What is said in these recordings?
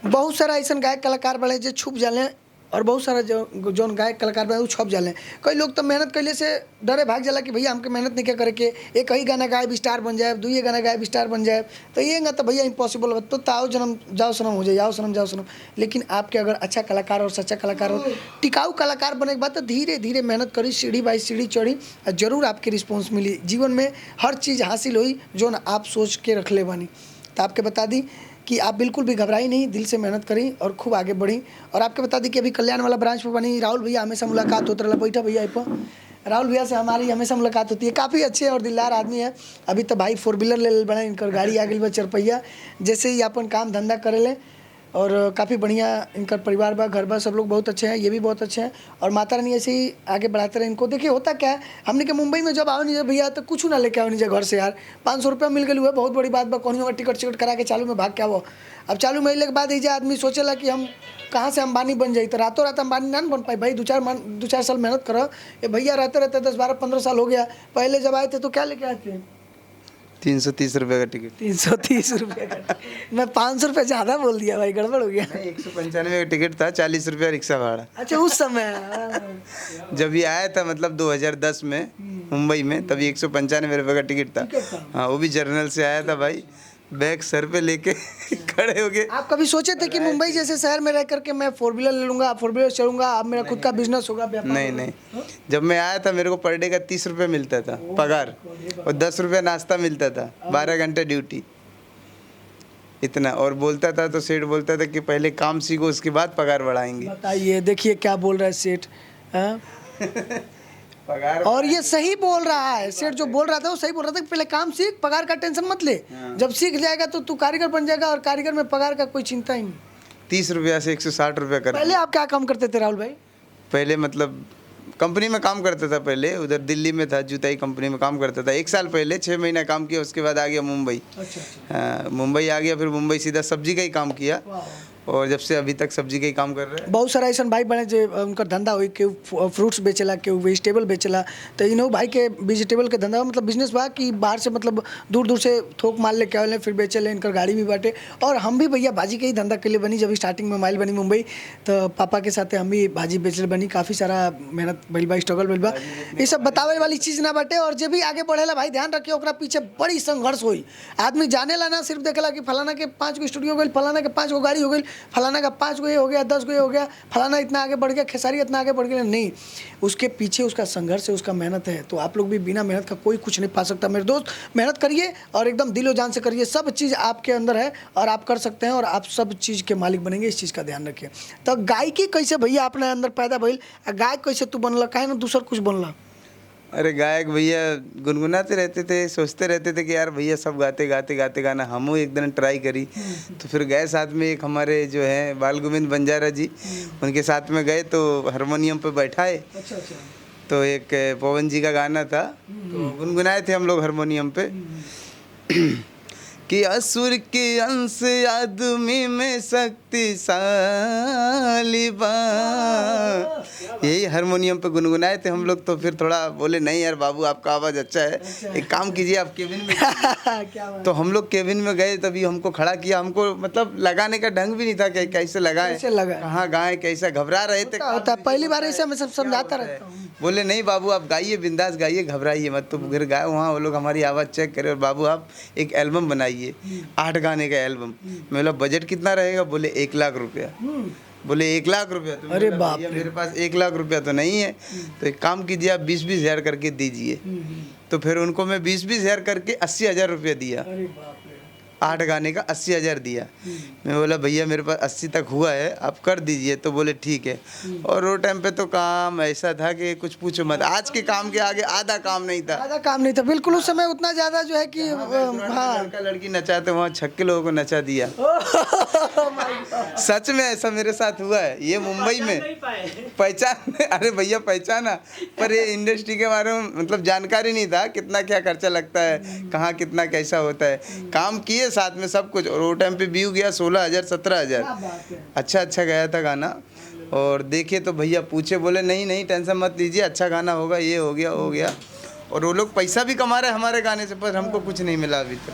बहुत सारा ऐसा गायक कलाकार बड़े जो छुप जाले और बहुत सारा जो गायक कलाकार बड़े वो छुप जाले। कई लोग तो मेहनत कैले से डरे भाग जाला कि भैया हमके मेहनत नहीं क्या करे के एक ही गाना गायब स्टार बन जाए, दुई गाना गायब स्टार बन जाए, तो ये तो भैया इम्पॉसिबल है। तो ताओ जन्म जाओ सनम हो जाए, जाओ सनम जाओ सनम। लेकिन आपके अगर अच्छा कलाकार और सच्चा कलाकार और टिकाऊ कलाकार बने के बाद तो धीरे धीरे मेहनत करी, सीढ़ी बाई सीढ़ी चढ़ी और जरूर आपकी रिस्पॉन्स मिली। जीवन में हर चीज़ हासिल हुई जो ना आप सोच के रख ले बानी। तो आपके बता दी कि आप बिल्कुल भी घबराई नहीं, दिल से मेहनत करी और खूब आगे बढ़ी। और आपके बता दी कि अभी कल्याण वाला ब्रांच पर बनी। राहुल भैया हमेशा मुलाकात होता रहा, बैठा भैया पर राहुल भैया से हमारी हमेशा मुलाकात होती है। काफ़ी अच्छे और दिलदार आदमी है। अभी तो भाई 4 व्हीलर ले बना, इनकर गाड़ी आ गई बा 4 पहिया। जैसे ही अपन काम धंधा करे ले और काफ़ी बढ़िया इनका परिवार बा, घर बा, सब लोग बहुत अच्छे हैं, ये भी बहुत अच्छे हैं और माता रानी ऐसे ही आगे बढ़ाते रहे इनको। देखिए होता क्या है, हमने के मुंबई में जब आओ नहीं भैया तो कुछ ना लेके आओ नहीं घर से यार। 500 रुपया मिल गई हुआ बहुत बड़ी बात बा। कौन होगा टिकट करा के चालू में भाग के आओ। अब चालू में के बाद आदमी सोचेला कि हम कहाँ से अंबानी बन जाए, तो रातों रात अंबानी ना बन पाए भाई। 2-4 साल मेहनत करो। ये भैया रहते रहते 10-12-15 साल हो गया। पहले जब आए थे तो क्या लेके आए थे? 330 रुपये का टिकट। 330 रुपये का। मैं 500 रुपये ज़्यादा बोल दिया भाई, गड़बड़ हो गया। 195 का टिकट था, 40 रुपया रिक्शा भाड़ा। अच्छा उस समय जब ये आया था मतलब 2010 में मुंबई में, तभी 195 रुपये का टिकट था। हाँ, वो भी जर्नल से आया था भाई, बैग सर पे लेके खड़े हो गए। आप कभी सोचे थे कि मुंबई जैसे शहर में रह करके मैं 4 व्हीलर ले लूंगा, 4 व्हीलर चलूंगा, अब मेरा खुद का बिजनेस होगा, व्यापार? नहीं, जब मैं आया था मेरे को पर डे का 30 रुपये मिलता था पगार और 10 रुपये नाश्ता मिलता था, 12 घंटे ड्यूटी, इतना। और बोलता था तो सेठ बोलता था कि पहले काम सीखो उसके बाद पगार बढ़ाएंगे। बताइए, देखिए क्या बोल रहा है सेठ। पगार और ये सही बोल रहा है सेठ, जो बोल रहा था वो सही बोल रहा था कि पहले काम सीख, पगार का टेंशन मत ले। जब सीख जाएगा तो तू कारीगर बन जाएगा और कारीगर में पगार का कोई चिंता ही नहीं। 30 रुपया से 160 रुपया कर। पहले आप क्या काम करते थे राहुल भाई? पहले मतलब कंपनी में काम करता था, पहले उधर दिल्ली में था, जूताई कंपनी में काम करता था। 1 साल पहले 6 महीना काम किया, उसके बाद आ गया मुंबई। हाँ, मुंबई आ गया, फिर मुंबई सीधा सब्जी का ही काम किया और जब से अभी तक सब्जी का ही काम कर रहे हैं। बहुत सारा ऐसा भाई बने जो उनका धंधा हुई कि फ्रूट्स बेचेला, कि वेजिटेबल बेचेला। तो इन भाई के वेजिटेबल के धंधा मतलब बिजनेस बा कि बाहर से मतलब दूर दूर से थोक माल लेके आए फिर बेचे ले, इनका गाड़ी भी बांटे। और हम भी भैया भाजी के ही धंधा के लिए बनी। जब स्टार्टिंग में माइल बनी मुंबई तो पापा के साथ हम भी भाजी बेचले बनी। काफ़ी सारा मेहनत भइल बा, स्ट्रगल भइल बा। ये सब बतावे वाली चीज़ ना बाटे। और जब भी आगे बढ़ेला भाई ध्यान रखिए, ओकरा पीछे बड़ी संघर्ष हुई। आदमी जाने ला ना सिर्फ देखेला कि फलाना के 5 गो स्टूडियो हो गई, फलाना के 5 गो गाड़ी हो गई, फलाना का 5 गो ये हो गया, 10 गो ये हो गया, फलाना इतना आगे बढ़ गया, खेसारी इतना आगे बढ़ गया। नहीं, उसके पीछे उसका संघर्ष है, उसका मेहनत है। तो आप लोग भी बिना मेहनत का कोई कुछ नहीं पा सकता मेरे दोस्त। मेहनत करिए और एकदम दिलो जान से करिए, सब चीज़ आपके अंदर है और आप कर सकते हैं और आप सब चीज़ के मालिक बनेंगे। इस चीज़ का ध्यान रखिए। तो गायकी कैसे भैया अपने अंदर पैदा भइल, गायक कैसे तू बनला, काहे ना दूसर कुछ बनला? अरे गायक भैया गुनगुनाते रहते थे, सोचते रहते थे कि यार भैया सब गाते गाते गाते गाना, हम एक दिन ट्राई करी। तो फिर गए साथ में, एक हमारे जो हैं बाल गोविंद बंजारा जी, उनके साथ में गए तो हारमोनियम पे बैठाए। तो एक पवन जी का गाना था तो गुनगुनाए थे हम लोग हारमोनियम पे कि असुर के अंश आदमी में शक्तिशाली बा, यही हारमोनियम पे गुनगुनाए थे हम लोग। तो फिर थोड़ा बोले नहीं यार बाबू आपका आवाज़ अच्छा है, एक काम कीजिए आप केबिन में तो हम लोग केबिन में गए, तभी हमको खड़ा किया। हमको मतलब लगाने का ढंग भी नहीं था कि कैसे लगाएं, कहाँ गाएं, कैसा घबरा रहे थे। पहली बार ऐसे मैं सब समझाता रहता हूँ। बोले नहीं बाबू आप गाइए, बिंदास गाइए, घबराइए मत। तो फिर गाए वहाँ, वो लोग हमारी आवाज़ चेक करे और बाबू आप एक एल्बम बनाइए, 8 गाने का एल्बम। मैं बोला बजट कितना रहेगा? बोले 1 लाख रुपया। बोले 1 लाख रुपया? तो अरे बाप रे, मेरे पास 1 लाख रुपया तो नहीं है। तो एक काम कीजिए आप 20-20 हज़ार करके दीजिए। तो फिर उनको मैं 20-20 हज़ार करके 80,000 रुपया दिया। 8 गाने का 80,000 दिया। मैं बोला भैया मेरे पास 80 तक हुआ है, आप कर दीजिए। तो बोले ठीक है। और वो टाइम पे तो काम ऐसा था कि कुछ पूछो मत, आज के काम के आगे आधा काम नहीं था। आधा काम नहीं था बिल्कुल। उस समय उतना ज़्यादा जो है कि हाँ, लड़का लड़की नचाते, वहाँ 6 लोगों को नचा दिया। सच में ऐसा मेरे साथ हुआ है। ये मुंबई में पहचान, अरे भैया पहचाना, पर ये इंडस्ट्री के बारे में मतलब जानकारी नहीं था, कितना क्या खर्चा लगता है, कहाँ कितना कैसा होता है। काम किए साथ में सब कुछ। और वो टाइम पे व्यू गया 16,000 17,000। अच्छा गया था गाना। और देखे तो भैया पूछे, बोले नहीं नहीं टेंशन मत लीजिए, अच्छा गाना होगा, ये हो गया हो गया। और वो लोग पैसा भी कमा रहे हमारे गाने से, पर हमको कुछ नहीं मिला अभी तक।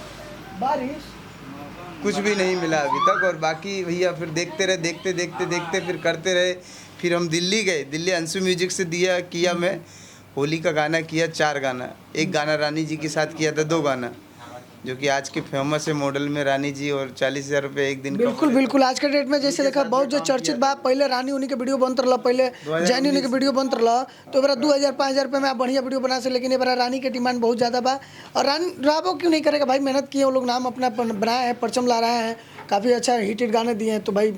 कुछ भी नहीं मिला अभी तक। और बाकी भैया फिर देखते रहे, देखते फिर करते रहे। फिर हम दिल्ली गए, दिल्ली अंशु म्यूजिक से किया मैं होली का गाना किया 4 गाना। एक गाना रानी जी के साथ किया था 2 गाना, जो कि आज के फेमस है मॉडल में रानी जी, और 40,000 रुपये एक दिन का। बिल्कुल बिल्कुल, आज के डेट में जैसे देखा बहुत जो चर्चित बा, पहले रानी उन्हीं के वीडियो बनत रहा, पहले जैनी उन्हीं के वीडियो बनत रहा, तो बार 2,000-5,000 रुपये में आप बढ़िया वीडियो बना से, लेकिन ये बार रानी के डिमांड बहुत ज़्यादा बा। और रानी राबो क्यों नहीं करेगा भाई, मेहनत किए वो लोग, नाम अपना बनाए हैं, परचम ला रहे हैं, काफ़ी अच्छा हिटेड गाने दिए हैं, तो भाई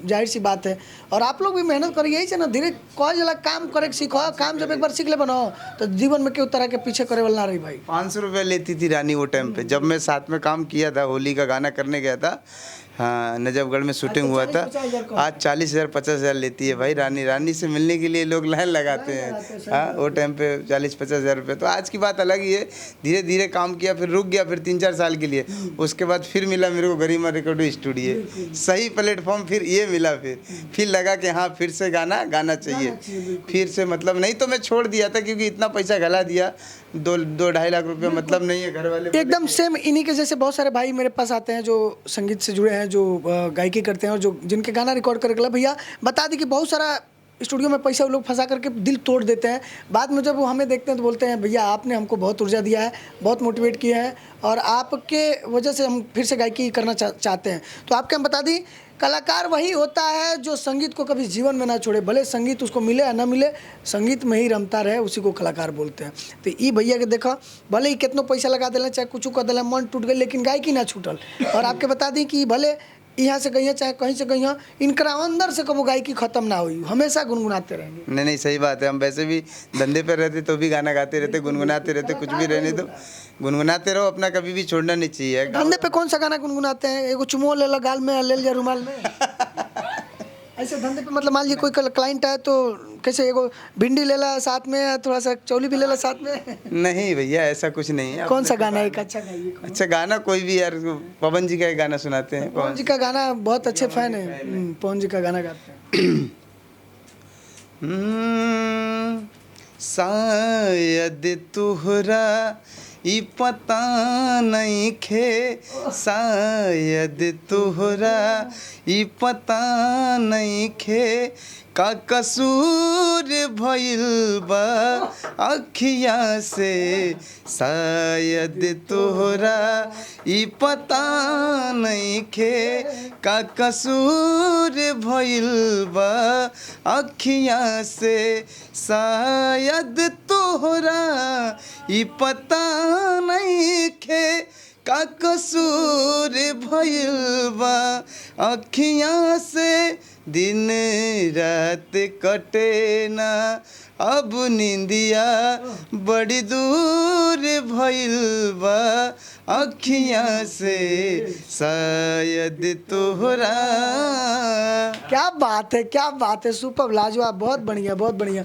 जाहिर सी बात है। और आप लोग भी मेहनत करिए, यही से ना धीरे कह जला काम करे सीखो, काम जब एक बार सीख ले बनाओ तो जीवन में क्यों तरह के पीछे करे वाला ना रही भाई। 500 रुपये लेती थी रानी वो टाइम पे, जब मैं साथ में काम किया था, होली का गाना करने गया था। हाँ, नजफगढ़ में शूटिंग हुआ था। आज 40,000-50,000 लेती है भाई रानी। रानी से मिलने के लिए लोग लाइन लगाते हैं। हाँ, वो टाइम पे 40-50,000 रुपये। तो आज की बात अलग ही है। धीरे धीरे काम किया, फिर रुक गया, फिर 3-4 साल के लिए। उसके बाद फिर मिला मेरे को गरिमा रिकॉर्डिंग स्टूडियो, सही प्लेटफॉर्म फिर ये मिला। फिर लगा कि हाँ फिर से गाना चाहिए। फिर से मतलब, नहीं तो मैं छोड़ दिया था, क्योंकि इतना पैसा गला दिया, 2-2.5 लाख रुपये मतलब नहीं है। घर वाले एकदम सेम इन्हीं के जैसे बहुत सारे भाई मेरे पास आते हैं जो संगीत से जुड़े हैं, जो गायकी करते हैं, और जो जिनके गाना रिकॉर्ड करके ला भैया बता दी कि बहुत सारा स्टूडियो में पैसा वो लोग फंसा करके दिल तोड़ देते हैं। बाद में जब वो हमें देखते हैं तो बोलते हैं भैया आपने हमको बहुत ऊर्जा दिया है, बहुत मोटिवेट किया है, और आपके वजह से हम फिर से गायकी करना चाहते हैं। तो आपके हम बता दी, कलाकार वही होता है जो संगीत को कभी जीवन में ना छोड़े, भले संगीत उसको मिले या ना मिले, संगीत में ही रमता रहे, उसी को कलाकार बोलते हैं। तो ई भैया के देखा, भले ही कितनो पैसा लगा दिला, चाहे कुछ कर दिला, मन टूट गई, लेकिन गायकी ना छूटल। और आपके बता दी कि भले यहाँ से गई चाहे कहीं से गई, इनका अंदर से कभी गायकी खत्म ना हुई, हमेशा गुनगुनाते रहेंगे। नहीं, सही बात है। हम वैसे भी धंधे पर रहते तो भी गाना गाते रहते, गुनगुनाते रहते, कुछ भी रहने दो, गुनगुनाते रहो, अपना कभी भी छोड़ना नहीं चाहिए। धंधे पे कौन सा गाना गुनगुनाते हैं? एगो चुमो ले ला गाल में, ले लिया रुमाल में, ऐसे धंधे पे मतलब मान लीजिए कोई क्लाइंट है तो कैसे, एगो भिंडी ले ला साथ में, थोड़ा सा चौली भी ले ला साथ में? नहीं भैया, ऐसा कुछ नहीं है। कौन सा गाना एक अच्छा गाइए? अच्छा गाना कोई भी यार, पवन जी का एक गाना सुनाते हैं। पवन जी का गाना बहुत अच्छे फैन है, पवन जी का गाना गाते हैं। शायद तुहरा ई पता नहीं खे, शायद तुहरा ई पता नहीं खे, का कसूर भइल बा अखिया से, शायद तोहरा ई पता नहीं खे, का कसूर भइल बा अखिया से, शायद तोहरा ई पता नहीं खे, का कसूर भइल बा अखिया से, दिन रात कटे ना अब निंदिया, बड़ी दूर भइल बा अखिया से, शायद तोहरा। क्या बात है, क्या बात है, सुपर, लाजवाब, बहुत बढ़िया, बहुत बढ़िया।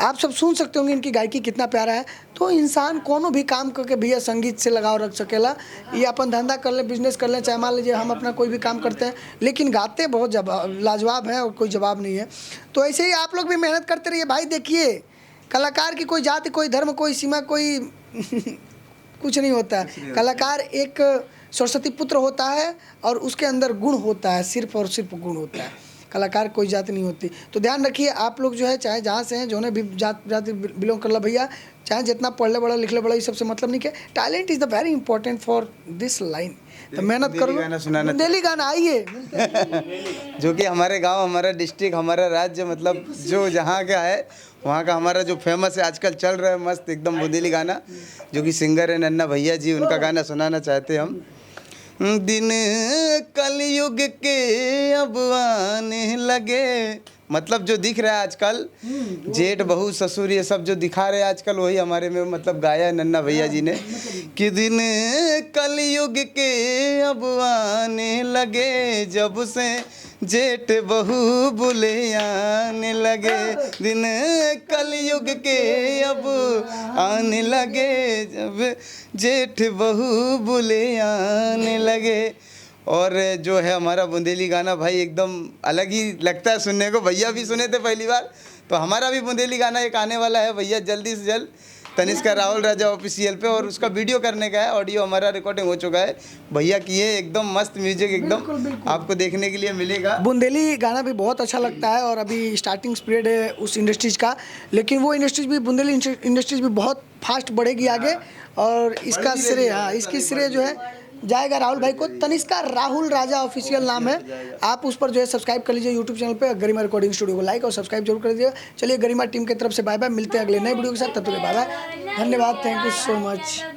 आप सब सुन सकते होंगे इनकी गायकी कितना प्यारा है। तो इंसान कोनो भी काम करके भैया संगीत से लगाव रख सकेला, ये अपन धंधा कर ले, बिजनेस कर ले, चाहे मान लीजिए हम अपना कोई भी काम करते हैं, लेकिन गाते बहुत लाजवाब है और कोई जवाब नहीं है। तो ऐसे ही आप लोग भी मेहनत करते रहिए भाई। देखिए कलाकार की कोई जाति, कोई धर्म, कोई सीमा, कोई कुछ नहीं होता है। कलाकार एक सरस्वती पुत्र होता है और उसके अंदर गुण होता है, सिर्फ और सिर्फ गुण होता है। कलाकार कोई जाति नहीं होती। तो ध्यान रखिए आप लोग जो है, चाहे जहाँ से हैं, जो ने भी जाति बिलोंग कर ला भैया, चाहे जितना पढ़ ले बड़ा लिख ले बड़ा, ये सबसे मतलब नहीं के, talent is the very important for this line. तो मेहनत करो, बुंदेली गाना आइए जो कि हमारे गांव, हमारा डिस्ट्रिक्ट, हमारा राज्य, मतलब जो जहाँ का है वहाँ का हमारा जो फेमस है आजकल चल रहा है मस्त एकदम बुंदेली गाना, जो कि सिंगर है नन्ना भैया जी, उनका गाना सुनाना चाहते हैं हम। दिन कलयुग के अब आने लगे, मतलब जो दिख रहा है आजकल, जेठ बहू ससुर ये सब जो दिखा रहे हैं आजकल, वही हमारे में मतलब गाया है नन्ना भैया जी ने, कि दिन कलयुग के अब आने लगे, जब से जेठ बहू बुले आने लगे, दिन कलयुग के अब आने लगे, जब जेठ बहू बुले आने लगे। और जो है हमारा बुंदेली गाना भाई एकदम अलग ही लगता है सुनने को। भैया भी सुने थे पहली बार, तो हमारा भी बुंदेली गाना एक आने वाला है भैया जल्दी से जल्द। तनिष्का राहुल राजा ऑफिशियल पे, और उसका वीडियो करने का है, ऑडियो हमारा रिकॉर्डिंग हो चुका है। भैया किए एकदम मस्त म्यूजिक, एकदम आपको देखने के लिए मिलेगा। बुंदेली गाना भी बहुत अच्छा लगता है और अभी स्टार्टिंग पीरियड है उस इंडस्ट्रीज का, लेकिन वो इंडस्ट्रीज भी, बुंदेली इंडस्ट्रीज भी बहुत फास्ट बढ़ेगी आगे, और इसका श्रेय, हाँ, इसकी श्रेय जो है जाएगा राहुल भाई को। तनिष्का राहुल राजा ऑफिशियल नाम है, आप उस पर जो है सब्सक्राइब कर लीजिए यूट्यूब चैनल पे। गरिमा रिकॉर्डिंग स्टूडियो को लाइक और सब्सक्राइब जरूर कर दीजिए। चलिए गरिमा टीम की तरफ से बाय बाय, मिलते हैं अगले नए वीडियो के साथ, तब तक बाय बाय, धन्यवाद, थैंक यू सो मच।